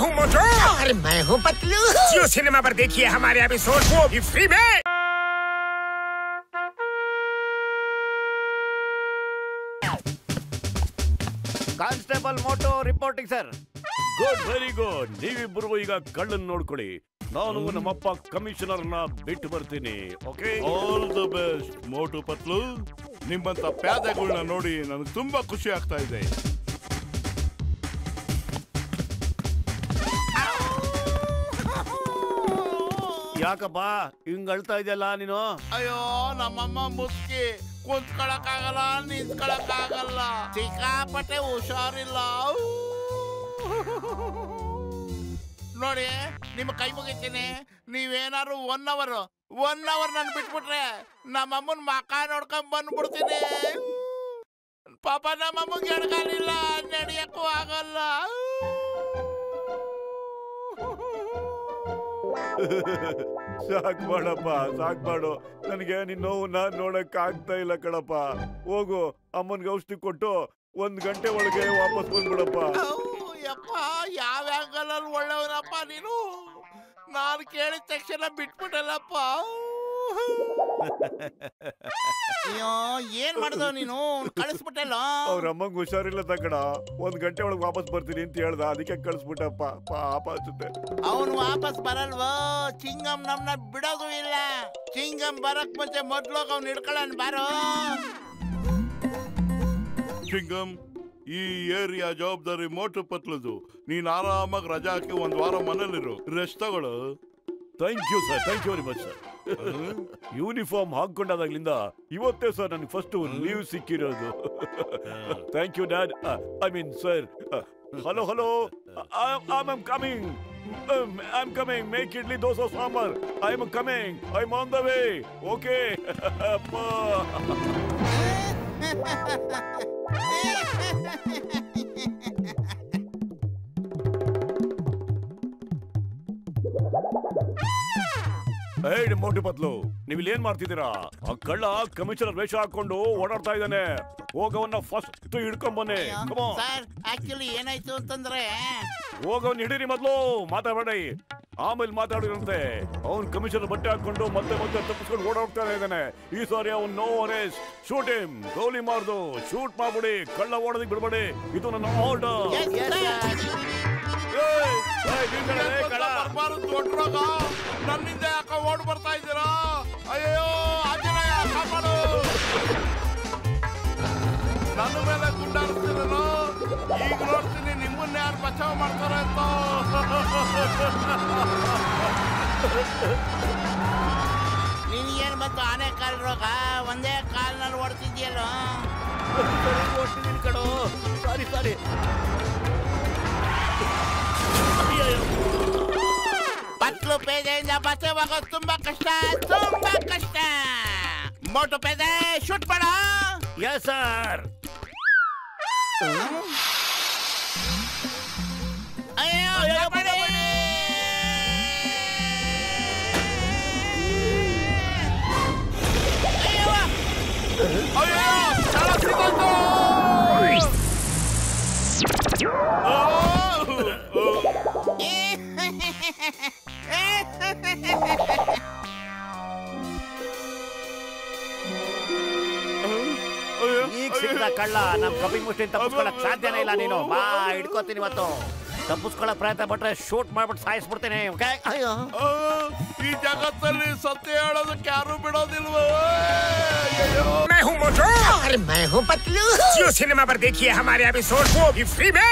हूँ मोटू और मैं हूँ पतलू। जियो सिनेमा पर देखिए हमारे एपिसोड, वो भी फ्री में। Constable Motu reporting sir. Good, very good. ನೀವಿಬ್ಬರು ಈಗ ಕಳ್ಳನ್ ನೋಡ್ಕೊಳ್ಳಿ. ನಾನು ನಮ್ಮಪ್ಪ ಕಮಿಷನರ್ ನ ಬಿಟ್ಟು ಬರ್ತೀನಿ. Okay, all the best Motu Patlu. ನಿಮ್ಮಂತ ಪ್ಯಾದೆಗಳನ್ನ ನೋಡಿ ನನಗೆ ತುಂಬಾ ಖುಷಿ ಆಗ್ತಾ ಇದೆ. ಯಾಕಪ್ಪ ಹಿಂಗ್ ಅಳ್ತಾ ಇದೆಯಲ್ಲ ನೀನು? ಅಯ್ಯೋ ನಮ್ಮಮ್ಮ ಮುಸ್ಕಿ ಕುಂತ್ಕೊಳಕ್ಕಾಗಲ್ಲ, ನಿಂತ್ಕೊಳಕ್ಕಾಗಲ್ಲ, ಸಿಕ್ಕಾಪಟ್ಟೆ ಹುಷಾರಿಲ್ಲ. ನೋಡಿ ನಿಮ್ಮ ಕೈ ಮುಗಿತೀನಿ, ನೀವೇನಾದ್ರು 1 ಅವರ್ ನನ್ ಬಿಟ್ಬಿಟ್ರೆ ನಮ್ಮಮ್ಮನ್ ಮಕ ನೋಡ್ಕೊಂಡ್ ಬಂದ್ಬಿಡ್ತೀನಿ. ಪಾಪ ನಮ್ಮಮ್ಮಗೆ ಎಡ್ಗಾಲಿಲ್ಲ, ನಡೆಯಕ್ಕೂ ಆಗಲ್ಲ. ಸಾಕ್ ಮಾಡಪ್ಪ, ಸಾಕ್ ಮಾಡು. ನನಗೆ ನಿನ್ನ ನೋವನ್ನ ನೋಡಕ್ ಆಗ್ತಾ ಇಲ್ಲ ಕಣಪ್ಪ. ಹೋಗು, ಅಮ್ಮನ್ಗೆ ಔಷಧಿ ಕೊಟ್ಟು 1 ಗಂಟೆ ಒಳಗೆ ವಾಪಸ್ ಬಂದ್ಬಿಡಪ್ಪ. ಯಪ್ಪ, ಯಾವ ಆಂಗಲಲ್ಲಿ ಒಳ್ಳೆಯವನಪ್ಪ ನೀನು. ನಾನು ಕೇಳಿದ ತಕ್ಷಣ ಬಿಟ್ಬಿಟ್ಟಲ್ಲಪ್ಪ. ಅಯ್ಯೋ, ಏನ್ ಮಾಡ್ದೋ ನೀನು, ಕಳಿಸ್ಬಿಟ್ಟಲ್ಲ. ಅವ್ರ ಅಮ್ಮಂಗ್ ಹುಷಾರಿಲ್ಲ ತಕಡ, 1 ಗಂಟೆ ಒಳಗೆ ವಾಪಸ್ ಬರ್ತೀನಿ ಅಂತ ಹೇಳ್ದ, ಅದಕ್ಕೆ ಕಳಿಸ್ಬಿಟ್ಟಪ್ಪ. ಪಾಪ ಅನ್ಸುತ್ತೆ. ಅವನು ವಾಪಸ್ ಬರಲ್ವೋ? ಚಿಂಗಂ ನಮ್ನ ಬಿಡೋದು ಇಲ್ಲ. ಚಿಂಗಂ ಬರಕ್ ಮುಂಚೆ ಮೊದ್ಲೋಗ ಅವ್ನು ಹಿಡ್ಕೊಳ್ಳೋಣ ಬಾರೋ. ಚಿಂಗಂ, ಈ ಏರಿಯಾ ಜವಾಬ್ದಾರಿ ಮೋಟು ಪತ್ಲದು. ನೀನ್ ಆರಾಮಾಗಿ ರಜಾ ಹಾಕಿ 1 ವಾರ ಮನೇಲಿರು, ರೆಸ್ಟ್ ತಗೊಳು. Thank you sir, thank you very much sir. Uniform ಹಾಕೊಂಡಾದಾಗ್ಲಿಂದ ಇವತ್ತೇ ಸರ್ ನನಗೆ ಫಸ್ಟ್ ಲೀವ್ ಸಿಕ್ಕಿರೋದು. Thank you dad, I mean sir. Hello hello, I am coming. I'm coming. Make idli dosa sambar. I'm coming. I'm on the way. Okay. ಹೇಳಿ ಮೋಟು ಪತ್ಲು, ನೀವು ಇಲ್ಲಿ ಏನ್ ಮಾಡ್ತಿದ್ದೀರಾ? ಆ ಕಳ್ಳ ಕಮಿಷನರ್ ವೇಷ ಹಾಕೊಂಡು ಓಡಾಡ್ತಾ ಇದ್ದಾನೆ. ಹೋಗವನ್ನ ಫಸ್ಟ್ ಹಿಡ್ಕೊಂಡ್ ಬನ್ನಿ. ಸರ್, ಆಕ್ಚುಲಿ ಏನಾಯ್ತು ಅಂತಂದ್ರೆ, ಹೋಗವನ್ನ ಹಿಡೀರಿ ಮೊದ್ಲು, ಮಾತಾಡಬೇಡಿ. ಆಮೇಲೆ ಮಾತಾಡಿರಂತೆ. ಅವ್ನ್ ಕಮಿಷನರ್ ಬಟ್ಟೆ ಹಾಕೊಂಡು ಮತ್ತೆ ತಪ್ಪಿಸ್ಕೊಂಡು ಓಡಾಡ್ತಾ ಇದ್ದಾನೆ. ಈ ಸಾರಿ ಅವ್ನು ನೋ ಅರೆಸ್ಟ್. Shoot him. ಗೋಲಿ ಮಾರ್ದು ಶೂಟ್ ಮಾಡ್ಬಿಡಿ. ಕಳ್ಳ ಓಡೋದಕ್ಕೆ ಬಿಡ್ಬೇಡಿ. ಇದು ನನ್ನ ಆರ್ಡರ್. ದೊಡ್ಡರಾಗ ನನ್ನಿಂದ ಯಾಕೆ ಓಡ್ ಬರ್ತಾ ಇದ್ದೀರಾ? ಅಯ್ಯೋ ಆಂಜನೇಯ, ಕಾಪಾಡು. ನನ್ನ ಮೇಲೆ ಗುಂಡಾರಿಸ್ತೀರಲ್ಲ, ಈಗ ನೋಡ್ತೀನಿ ನಿಮ್ಮನ್ನ ಯಾರು ಬಚಾವ್ ಮಾಡ್ತಾರೆ ಅಂತ. ನಿನ್ಗೇನ್ ಬಂತು ಆನೆ ಕಾಲ್ ರೋಗ? ಒಂದೇ ಕಾಲ್ನಲ್ಲಿ ಓಡ್ತಿದ್ಯಲ್ಲ. ಓಡ್ತಿದ್ದೀನಿ ಕಣೋ. ಸಾರಿ ಸಾರಿ. ಪತ್ಲು ಪೇದೆಯಿಂದ ಬಚಾವಾಗೋದು ತುಂಬಾ ಕಷ್ಟ, ತುಂಬಾ ಕಷ್ಟ. ಮೋಟು ಪೇದೆ, ಶೂಟ್ ಮಾಡ. Yes sir. ಅಯ್ಯೋ, ಕಾಪಾಡಿ. ಅಯ್ಯೋ, ಸ್ಥಳ ಸಿಗೋದು. ಈಗ ಸಿಕ್ಕಿದ ಕಳ್ಳ ನಮ್ ಕಬ್ಬಿ ಮುಷ್ಟಿ ತಪ್ಪಿಸ್ಕೊಳಕ್ ಸಾಧ್ಯನೇ ಇಲ್ಲ. ನೀನು ಬಾ, ಹಿಡ್ಕೋತೀನಿ ಇವತ್ತು. ತಪ್ಪಿಸ್ಕೊಳ್ಳೋ ಪ್ರಯತ್ನ ಪಟ್ರೆ ಶೂಟ್ ಮಾಡ್ಬಿಟ್ಟು ಸಾಯಿಸ್ಬಿಡ್ತೀನಿ. ಈ ಜಗತ್ತಲ್ಲಿ ಸತ್ಯ ಹೇಳೋದಕ್ಕೆ ಯಾರು ಬಿಡೋದಿಲ್ವೋ? मैं हूँ मोटू और मैं हूँ पतलू। जियो सिनेमा पर देखिए हमारे एपिसोड, वो भी फ्री में।